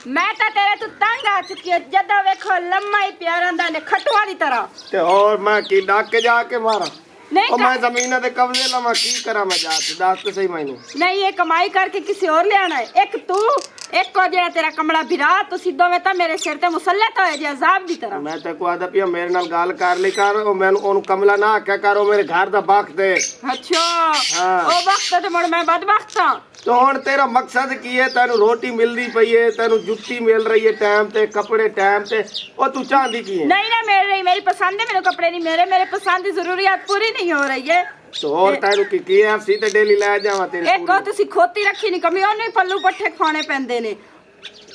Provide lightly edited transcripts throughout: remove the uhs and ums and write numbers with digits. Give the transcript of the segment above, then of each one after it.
मैं तो तेरे तू तंग आ चुकी है जदा वेखो लम्मा ही प्यार आंदा ने खटवा दी तरह ते और मैं की डाक के जाके मारा नहीं ओ मैं जमीन दे कब्जे ला मैं की करा मैं जाके दास तो सही मैनू नहीं ये कमाई करके किसी और ले आना है एक तू एक को जेड़ा तेरा कमला बिरा तू सीधो में ता मेरे सिर ते मुसल्लत होए जे अजाब दी तरह मैं ते को आदा पिया मेरे नाल गाल कर ली कर ओ मैनू ओनु कमला ना क्या करो मेरे घर दा वक्त दे अच्छा हाँ। ओ वक्त ते मोड़ मैं बदबख्त हां तो हुण तेरा मकसद की है तेनू रोटी मिलदी पई है तेनू जुत्ती मिल रही है टाइम ते कपड़े टाइम ते ओ तू चाहती की है नहीं ना मेरी पसंद है मेरे कपड़े नहीं मेरे पसंद की जरूरियात पूरी नहीं हो रही है तो और तेनू की KFC ते डेली ले जावा तेरे एक को तुसी खोती रखी नहीं कमी और नहीं पल्लू पट्ठे खाने पैंदे ने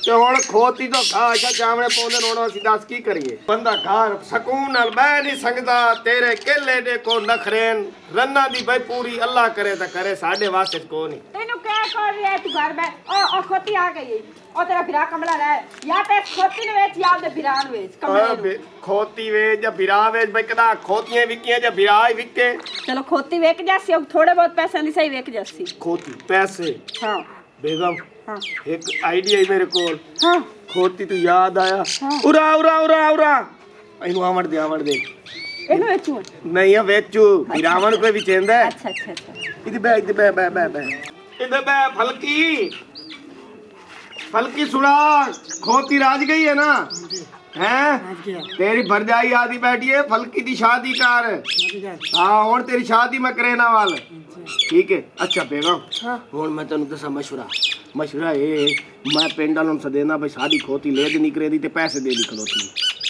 ते हुण खोती तो घास चावणे पौंदे हुण ਅਸੀਂ ਦੱਸ ਕੀ ਕਰੀਏ ਬੰਦਾ ਘਰ ਸਕੂਨ ਨਾਲ ਬਹਿ ਨਹੀਂ ਸਕਦਾ ਤੇਰੇ केले ਦੇ ਕੋ ਨਖਰੇਨ ਰੰਨਾ ਦੀ ਬਈ ਪੂਰੀ ਅੱਲਾ ਕਰੇ ਤਾਂ ਕਰੇ ਸਾਡੇ ਵਾਸਤੇ ਕੋ ਨਹੀਂ तेनू क्या कर रही है तू घर में ओ खोती आ गई ओ तेरा बिरा कमला रहा है या ते खोती ने वेच या ते बिरान वेच कमले ਖੋਤੀ ਵੇਚ ਜਾਂ ਬਿਰਾ ਵੇਚ ਬਈ ਕਦਾ ਖੋਤੀਆਂ ਵਿਕੀਆਂ ਜਾਂ ਬਿਰਾ ਹੀ ਵਿਕੇ चलो खोती वेच जासी अब थोड़े बहुत पैसे दी सही वेच जासी ਖੋਤੀ ਪੈਸੇ हां बेगम हां एक आइडिया है मेरे को हां खोती तू याद आया उरा उरा उरा उरा इनु आवड़ दे एनु वेचू नहीं है वेचू बिरावन पे भी चेंदा है अच्छा अच्छा अच्छा इधर बे इधर बे फलकी सुना खोती राज गई है ना हैं तेरी भरजाई आदि बैठी है फलकी दी शादी कर हाँ और तेरी शादी में करेना वाल ठीक है अच्छा बेगम हुन मैं तेन दसा मशवरा ये मैं पिंड वालों से देना भाई साड़ी खोती ले दी करे दी ते पैसे दे दी खलोती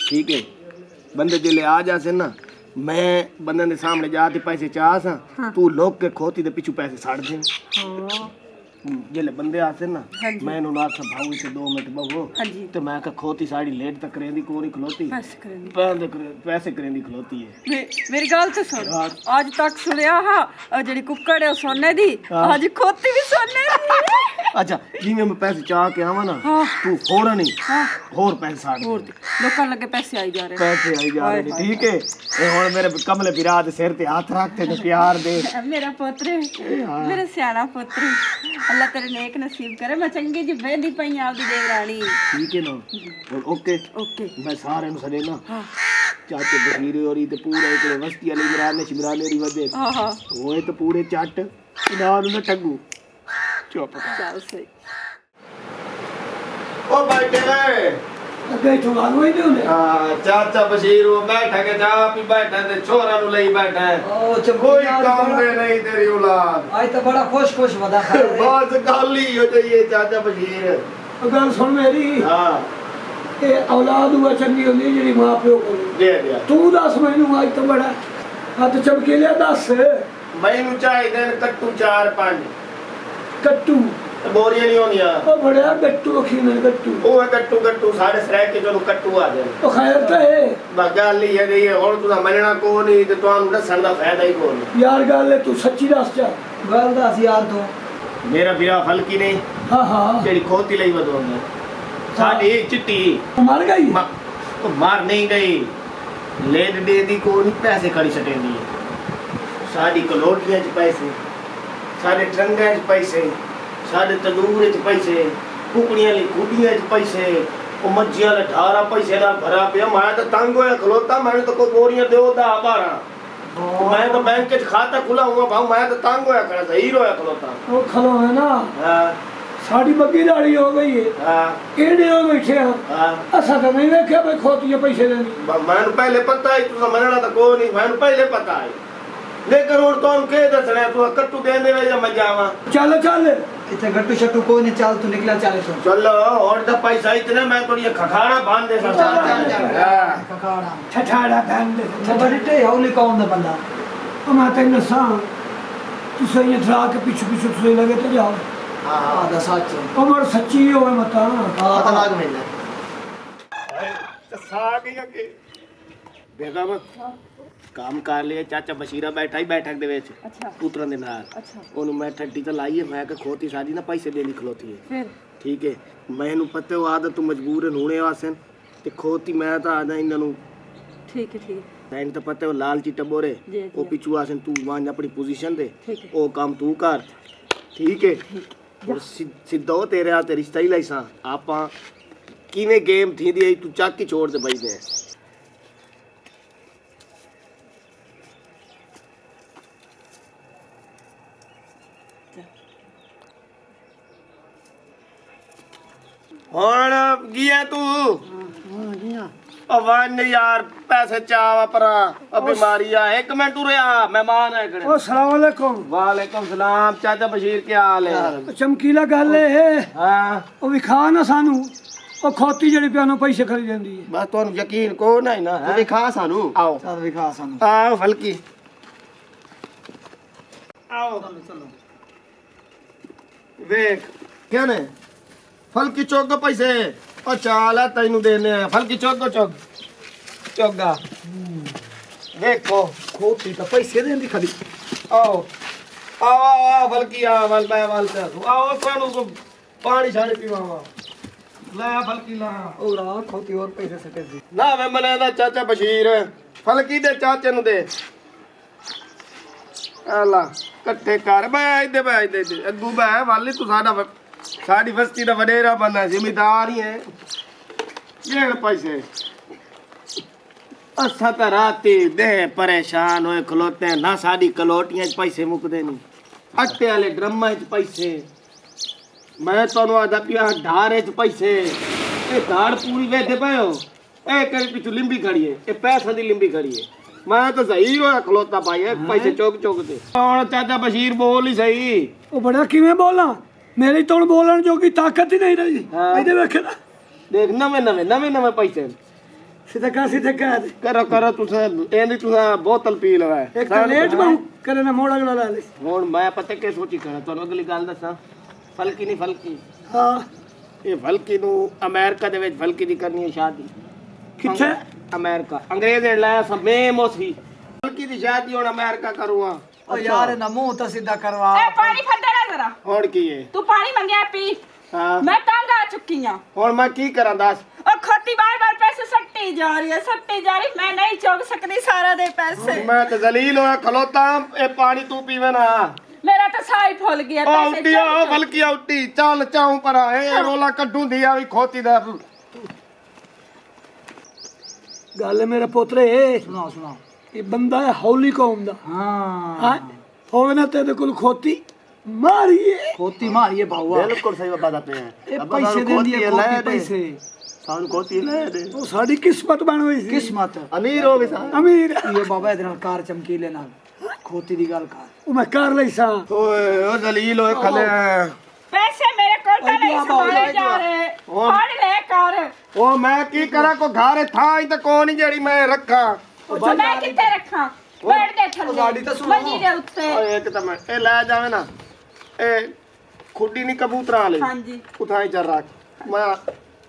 ठीक है बंदे जिले आ जासे ना मैं बंदे के सामने जाते पैसे चाह सा तू लोग के खोती दे पिछू पैसे साड़ दे जिले बंदे आते ना मैं इन्हों नाथ भाऊ से 2 मिनट बहु तो मैं कहा खोती साड़ी लेट तक करेंदी कोनी खलोती पैसे करेंदी खलोती है मेरी गल तो सुन आज तक सुनिया हा जेडी कुक्कड़ है सोने दी आज खोती भी सोने दी अच्छा जिवें मैं पैसे चाह के आवा ना तू फौरन ही और पैसे साड़ दे लोकां लगे पैसे आई जा रहे ठीक है ए हुन मेरे कमले बिरा दे सिर ते हाथ रख ते प्यार दे मेरा पुत्र मेरा सियाना पुत्र अल्लाह तेरे नेक नसीब करे मैं चंगी जी बेंदी पई आपदी देवरानी ठीक है ना ओके मैं सारे नु सदे ना चाचे बसीरे और ते पूरा एक वस्ती वाली इमरान री वदे ओए तो पूरे चट इनान न ठगू चुप चल सही ओ बैठे रे अगे चुगानो ही नहीं हां चाचा बशीर वो बैठा के जा पी बैठा ते छोरा नु लई बैठा है ओ चल कोई काम दे नहीं तेरी औलाद आज तो बड़ा खुश वदा खा बात गाली हो जाइए चाचा बशीर गल सुन मेरी हां ए औलाद हुआ चंगी होंदी जेडी मां प्यो को दे तू दस मैनू आज तो बड़ा हाथ चमके लिया दस मैनू चाहिए कट्टू 4-5 कट्टू बोरियां नहीं होनियां ओ बड़ा कट्टू अखी में कट्टू ओ कट्टू साढ़े सरै के चलो कट्टू आ जाए तो खैर तो है गल ही है ये हुन तुसा मनना को नहीं ते तुहानू दसण दा फायदा ही कोई नहीं यार गल तू सच्ची दस जा गल दस यार तो मेरा बिरा फलकी नहीं हां जेडी खोती लई वदोंगे साडी चिट्टी मर गई तो मार नहीं गई लेट दे दी को नहीं पैसे खड़ी सटेंदी साडी कलोटियां च पैसे साडे ट्रंगां च पैसे साडे तंदूर च पैसे कुकड़ियां ली गुडियां च पैसे ओ मज्जियां ला 18 पैसे दा भरा पिया मैं तो तंग होया खलोता मैंने तो कोई बोरियां दो 10-12 मैं तो बैंक च खाता खुला हुआ भाऊ मैं तो तंग होया खड़ा था हीरो होया खलोता वो खलो है ना हां साड़ी बग्गी दाड़ी हो गई है हां केड़े हो बैठे हां असा तो नहीं देखा भाई खोती पैसे देनी मैंने पहले पता है तू मनना तो कोई नहीं मैंने पहले पता है लेकिन और तो के दसना तू कट्टू दे देवे या मैं जावा चल इथे गट्टू शट्टू कोई नहीं चल तू निकला चले तो चलो और तो पैसा इतने मैं तो ये खखाड़ा बांध दे सकता खखाड़ा ठठाड़ा बांध दे बड़ी टे हौली कौन दा बंदा हम आते न सा तू सही थरा के पीछे तू लगे तो जाओ हां दा सच उमर सच्ची होवे मता हां तो लाग मिलना तो साग ही के बेगम काम कर लिया चाचा बशीरा बैठा ही बैठक दे विच अच्छा पुत्रण दे नाल ओनु मैं ठड्डी तो लाई है मैं के खोती साडी ना पैसे देनी खलोती है फिर ठीक है मैनू पता वो आदत तू मजबूर है होने वासन ते खोती मैं तो आदा इन्हां नु ठीक है तैन तो पता है वो लालची टबोरे वो पिछू आसन तू मान अपनी पोजीशन दे ओ काम तू कर ठीक है और सिद्धा तेरे हाथ रिश्ता ही लाइसा आपा किवें गेम थींदी है तू चक ही छोड़ दे भाई दे ਹੁਣ ਗਿਆ ਤੂੰ वन यार पैसे चावा परा अब बीमारी आ एक मिनट उरे आ मेहमान है खड़े ओ सलाम अलैकुम वालेकुम सलाम चाचा बशीर क्या हाल है चमकीला गल है हां ओ विखा ना सानू ओ खोती जड़ी पियानो पैसे खरीद देंदी है बस तुहानू यकीन को नहीं ना है दिखा सानू आओ चल विखा सानू आओ फलकी आओ चलो देख क्या ने फलकी चौक दो पैसे ओ चाल है तैनू देने हैं फलकी चौक चौगा देखो खोती तो पैसे देंदी खरी आओ आओ आओ फलकी आ वाल मैं वाल से आओ पानी को पानी छाने पीवावा ला फलकी ला ओ रा खोती और पैसे सके दी ना मैं मने दा चाचा बशीर फलकी दे चाचे नु दे आला इकट्ठे कर मैं दे अग्गू बै वाली तू साडी बस्ती दा वडेरा बंदा जिम्मेदार ही है जेड़ पैसे असा तो राती दे परेशान होए खलोते ना साडी कलोटियां च पैसे मुकदे नहीं आटे वाले ड्रमां च पैसे मैं तोनू आदा पिया ढारे च पैसे ए धाड़ पूरी वेदे पयो ए कर पिछू लिंबी खड़ी है ए पैसा दी लिंबी खड़ी है मैं तो सही होया खलोता भाई है पैसे चौक दे और चाचा बशीर बोल ही सही ओ बड़ा किवें बोला मेरी तो बोलन जो की ताकत ही नहीं रही हाँ। इधर वेखना देख नवे पैसे सीधा कह दे करो तुसा एंदी तुसा बोतल पी लवा एक तो लेट बहु करे ना मोड़ा गला ले हुन मैं पता के सोची करा तोन अगली गल दसा फलकी नहीं फलकी हां ये फलकी नु अमेरिका दे विच फलकी दी करनी है शादी किथे अमेरिका अंग्रेज ने लाया सब मैं मोसी फलकी दी शादी हुन अमेरिका करूंगा ओ यार ना मुंह तो सीधा करवा ए पानी फंदा ना जरा हुन की है तू पानी मंगया पी हां मैं तंग आ चुकी हां हुन मैं की करा दस और खोती बार पैसे सट्टी जा रही मैं नहीं चौक सकती सारा दे पैसे मैं तो जलील होया खलोता ए पानी तू पीवे ना मेरा तो साह ही फुल गया पैसे औटी ओ फलकी औटी चल चाऊ पर ए रोला कड्डू दिया भी खोती दा गल मेरे पोतरे सुना ये बंदा है हौली कौम दा हां होवे ना तेरे कोल खोती मारिए बाबा बिल्कुल सही बात पे है ए पैसे दे दिए खोती पैसे सानू खोती ले दे ओ साडी किस्मत बन होई सी किस्मत अमीर हो गए सा अमीर ये बाबा इधर कार चमकीले नाल खोती दी गल कर ओ मैं कर लई सा ओए ओ जलील होए खले पैसे मेरे कोल तो नहीं संभाले जा रहे फड़ ले कर ओ मैं की करा को घारे था ही तो कोनी जेड़ी मैं रखा मैं किथे रखा बैठ दे थल्ले गाड़ी तो सुनो। मंजी दे उत्ते ओए एक तो मैं ए ले जावे ना ए खुडी नहीं कबूतरा ले हां जी उठाई चल रख मैं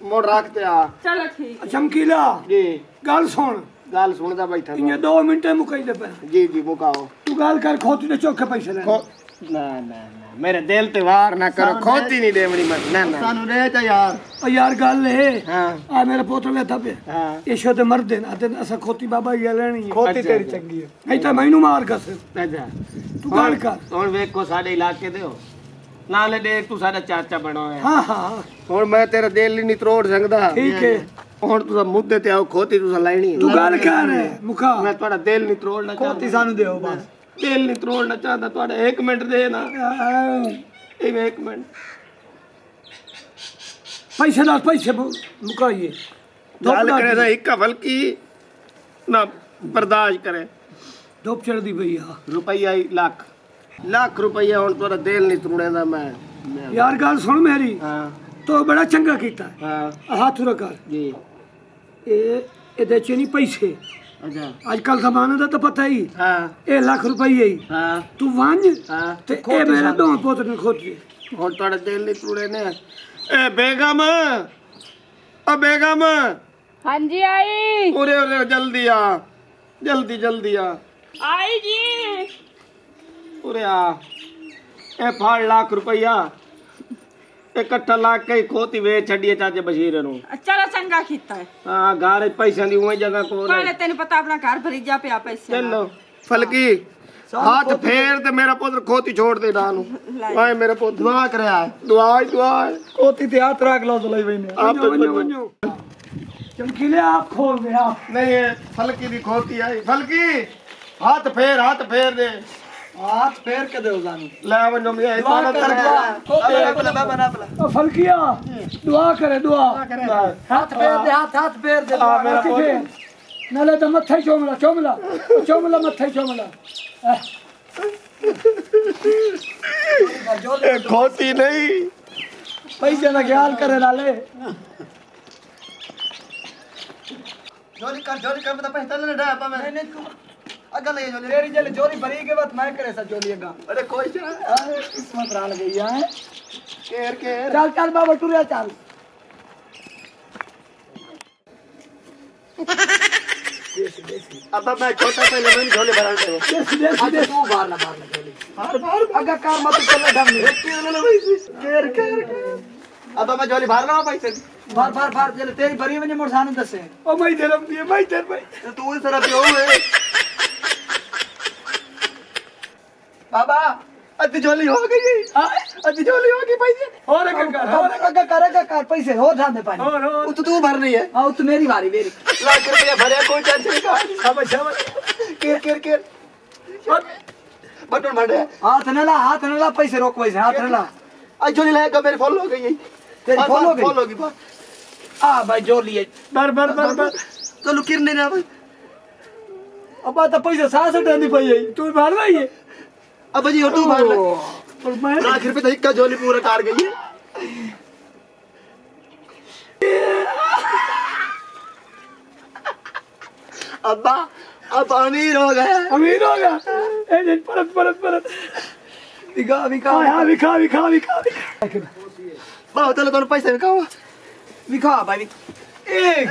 मोड़ रखते आ चलो ठीक है चमकीला जी गल सुन गल सुनदा बैठा इने 2 मिनट मुकई दे पे जी जी मुकाओ तू गल कर खोती दे चौके पैसे ले ना मेरे दिल ते वार ना करो खोती नहीं देवनी मैं ना सानू ले जा यार ओ यार गल है हां आ मेरा पोतरा बैठा पे हां इशो ते मर देना ते असा खोती बाबा ये लेनी है खोती तेरी चंगी है नहीं तो मैनू मार कस अच्छा तू गल कर हुन वेखो साडे इलाके दे हो नाले देख तू साडा चाचा बनो है हां हां हुन मैं तेरा दिल ही नहीं त्रोड़ सकदा ठीक है हुन तुसा मुद्दे ते आओ खोती तुसा लेनी तू है गल कर मुका मैं ਤੁਹਾਡਾ ਦਿਲ ਨਹੀਂ त्रोड़ना खोती चाहता सानू देओ बस दिल नहीं त्रोड़ना चाहता ਤੁਹਾਡਾ 1 ਮਿੰਟ ਦੇ ਨਾ ਇਹ 1 ਮਿੰਟ पैसे मुकाइए ਗੱਲ ਕਰੇ ਨਾ ਇੱਕ ਹਲਕੀ ਨਾ ਬਰਦਾਸ਼ਤ ਕਰੇ धूप चढ़ दी भैया रुपया ही लाख रुपया ਹੁਣ ਤੁਹਾਡਾ ਦਿਲ ਨਹੀਂ त्रोड़ेदा मैं यार गल सुन मेरी हाँ तो बड़ा चंगा कीता हाँ हाथ उरा कर जी ਇਹਦੇ ਚ ਨਹੀਂ ਪੈਸੇ अच्छा ਅੱਜ ਕੱਲ ਜ਼ਮਾਨੇ ਦਾ ਤਾਂ ਪਤਾ ਹੀ हाँ ਇਹ ਲੱਖ ਰੁਪਏ ਹੀ हाँ ਤੂੰ ਵੰਜ हाँ ਤੇ ਇਹ ਮੇਰੇ ਦੋ ਪੁੱਤ ਨੇ ਖੋਤੀ ਹੁਣ ਤੁਹਾਡਾ ਦਿਲ ਨਹੀਂ त्रोड़े ने ए बेगम ओ बेगम हां जी आई उरे उरे जल्दी आ जल्दी आ आई जी उरे आ ए फाड़ लाख रुपया इकट्ठा लाख के खोती वे छड़िए चाचे बशीर नु चलो चंगा कीता है हां घर पैसा दी उहे जगह को पहले तेन पता अपना घर भरीजा पे पैसे चलो फलकी ਹੱਥ ਫੇਰ ਤੇ ਮੇਰਾ ਪੁੱਤਰ ਖੋਤੀ ਛੋੜ ਦੇ ਨਾ ਨੂੰ ਆਏ ਮੇਰਾ ਪੁੱਤ ਦੁਆ ਕਰਿਆ ਦੁਆ कोती ते हाथ रख लो तो लई वने आप वन्यो चमकीले आप खोल दे आप नहीं फलकी दी खोती आई फलकी हाथ फेर दे हाथ फेर के दे जानी ले वन्यो मैं इतना कर ओ फलकिया दुआ करे दुआ हाथ फेर दे मेरा पुत्र नाले तो मथे चोमला मथे चोमला खोती नहीं पैसे ना ख्याल करे नाले जोली कर मतलब पैसा लेने डा पा मैं नहीं तू अगल ले जोली तेरी जले जोली भरी के बाद मैं करे सा जोली अगा अरे कोई किस्मत राल गई है केर चल बाबा टुरिया चल अब मैं छोटा पहले मैं झोले भरा दे देसी तू बाहर जोली बार अगा कार मत चल ढंग में केर अब मैं झोले भर रहा हूं पैसे बार जले तेरी भरी में मोरसाने दसे ओ मैं तेरे दिए मैं तेरे तू इस तरह पियो है बाबा अति झोली हो गई अति झोली हो गई पैसे और अगा कर पैसे हो जाने पानी वो तो तू भर रही है हां तू मेरी बारी लाख रुपया भरे कोई टेंशन का समझ केर बटन भर हाथ नला पैसे रोक पैसे हाथ नला आज झोली लाएगा मेरी फॉलो हो गई तेरी फॉलो होगी बस आ भाई जोली है बर चलो किर नहीं रहा अब तो पैसे 66 नहीं पाई तू भर रही है अब जी तू भर ले और मैं लाख रुपए तो इक्का झोली पूरा कार गई है अब्बा अब अमीर हो गया अमीर हो गया ए दिन परत विका हां विखा बाबा चलो दोनों पैसे विका भाई एक